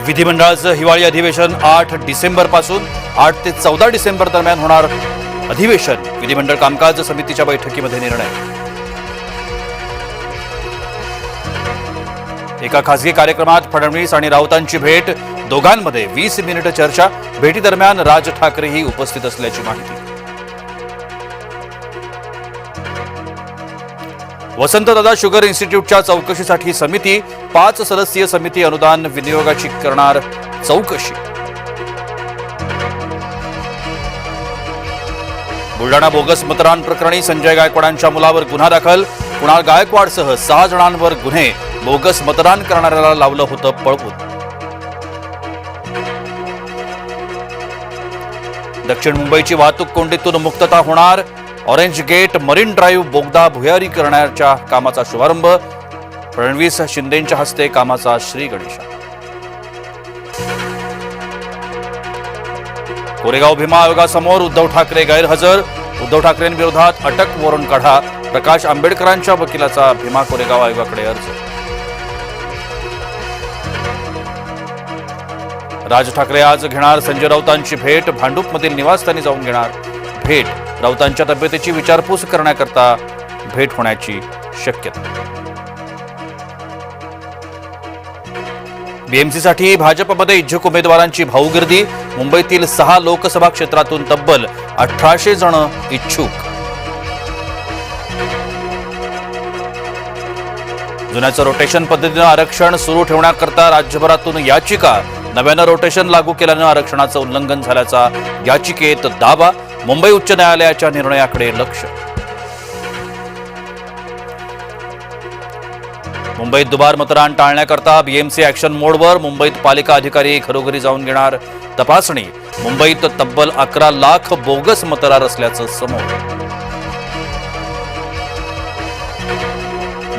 विधिमंडळाचं हिवाळी अधिवेशन 8 डिसेंबरपासून 8 ते 14 डिसेंबर दरम्यान होणार अधिवेशन. विधिमंडळ कामकाज समितीच्या बैठकीमध्ये निर्णय. एका खासगी कार्यक्रमात फडणवीस आणि राऊतांची भेट. दोघांमध्ये 20 मिनिटं चर्चा. भेटीदरम्यान राज ठाकरेही उपस्थित असल्याची माहिती. वसंतदादा शुगर इन्स्टिट्यूटच्या चौकशीसाठी समिती. 5 सदस्यीय समिती अनुदान विनियोगाची करणार चौकशी. बुलडाणा बोगस मतदान प्रकरणी संजय गायकवाडांच्या मुलावर गुन्हा दाखल. कुणाल गायकवाडसह 6 जणांवर गुन्हे. बोगस मतदान करणाऱ्याला लावलं होतं पळवून. दक्षिण मुंबईची वाहतूक कोंडीतून मुक्तता होणार. ऑरेंज गेट मरीन ड्राईव्ह बोगदा भुयारी करण्याच्या कामाचा शुभारंभ. फडणवीस शिंदेंच्या हस्ते कामाचा श्रीगणेशा. कोरेगाव भीमा आयोगासमोर उद्धव ठाकरे गैरहजर. उद्धव ठाकरेंविरोधात अटक वॉरंट काढा. प्रकाश आंबेडकरांच्या वकिलाचा भीमा कोरेगाव आयोगाकडे अर्ज. राज ठाकरे आज घेणार संजय राऊतांची भेट. भांडूपमधील निवासस्थानी जाऊन घेणार भेट. राऊतांच्या तब्येतीची विचारपूस करण्याकरता भेट होण्याची शक्यता. बीएमसीसाठी भाजपमध्ये इच्छुक उमेदवारांची भाऊगिर्दी. मुंबईतील 6 लोकसभा क्षेत्रातून तब्बल 1800 जण इच्छुक. जुन्याचं रोटेशन पद्धतीनं आरक्षण सुरू ठेवण्याकरता राज्यभरातून याचिका. नव्यानं रोटेशन लागू केल्यानं आरक्षणाचं उल्लंघन झाल्याचा याचिकेत दावा. मुंबई उच्च न्यायालयाच्या निर्णयाकडे लक्ष. मुंबईत दुबार मतदान टाळण्याकरता बीएमसी ऍक्शन मोडवर. मुंबईत पालिका अधिकारी घरोघरी जाऊन घेणार तपासणी. मुंबईत तब्बल 11 लाख बोगस मतदार असल्याचं समोर.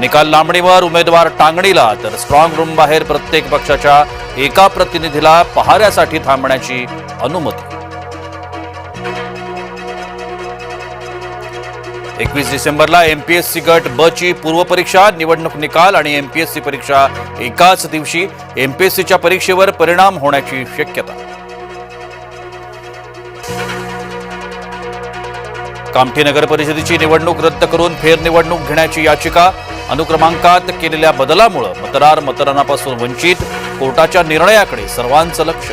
निकाल लांबणीवर उमेदवार टांगणीला तर स्ट्रॉंग रूम बाहेर प्रत्येक पक्षाच्या एका प्रतिनिधीला पहाऱ्यासाठी थांबण्याची अनुमती. 21 डिसेंबरला एमपीएससी गट ब ची पूर्वपरीक्षा. निवडणूक निकाल आणि एमपीएससी परीक्षा एकाच दिवशी. एमपीएससीच्या परीक्षेवर परिणाम होण्याची शक्यता. कामठी नगर परिषदेची निवडणूक रद्द करून फेरनिवडणूक घेण्याची याचिका. अनुक्रमांकात केलेल्या बदलामुळे मतदार मतदानापासून वंचित. कोर्टाच्या निर्णयाकडे सर्वांचं लक्ष.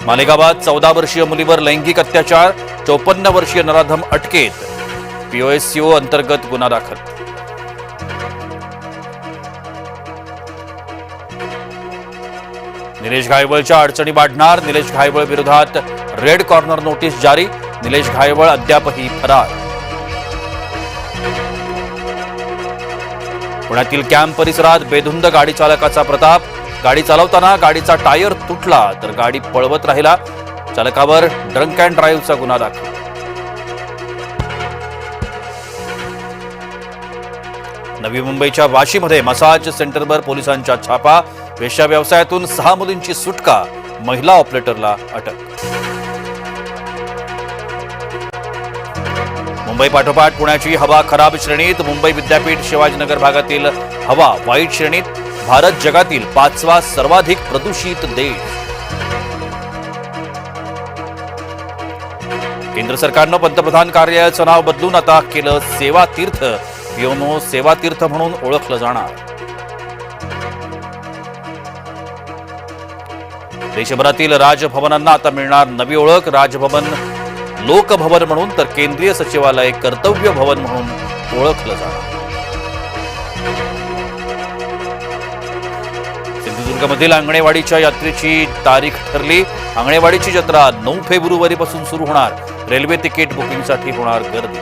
मालेगावात 14 वर्षीय मुलीवर लैंगिक अत्याचार. 54 वर्षीय नराधम अटकेत. पीओएससीओ अंतर्गत गुन्हा दाखल. निलेश घायवळच्या अडचणी वाढणार. निलेश घायवळ विरोधात रेड कॉर्नर नोटीस जारी. निलेश घायवळ अद्यापही फरार. पुण्यातील कॅम्प परिसरात बेधुंद गाडी चालकाचा प्रताप. गाडी चालवताना गाडीचा टायर तुटला तर गाडी पळवत राहिला. चालकावर ड्रंक अँड ड्राईव्हचा गुन्हा दाखल. नवी मुंबईच्या वाशीमध्ये मसाज सेंटरवर पोलिसांच्या छापा. वेश्या व्यवसायातून 6 मुलींची सुटका. महिला ऑपरेटरला अटक. मुंबई पाठोपाठ पुण्याची हवा खराब श्रेणीत. मुंबई विद्यापीठ शिवाजीनगर भागातील हवा वाईट श्रेणीत. भारत जगातील 5वा सर्वाधिक प्रदूषित देश. केंद्र सरकारनं पंतप्रधान कार्यालयाचं नाव बदलून आता केलं सेवा तीर्थ. योनो सेवा तीर्थ म्हणून ओळखलं जाणार. देशभरातील राजभवनांना आता मिळणार नवी ओळख. राजभवन लोकभवन म्हणून तर केंद्रीय सचिवालय कर्तव्य भवन म्हणून ओळखलं जाणार. सिंधुदुर्गमधील आंगणेवाडीच्या यात्रेची तारीख ठरली. आंगणेवाडीची जत्रा 9 फेब्रुवारीपासून सुरू होणार. रेल्वे तिकीट बुकिंगसाठी होणार गर्दी.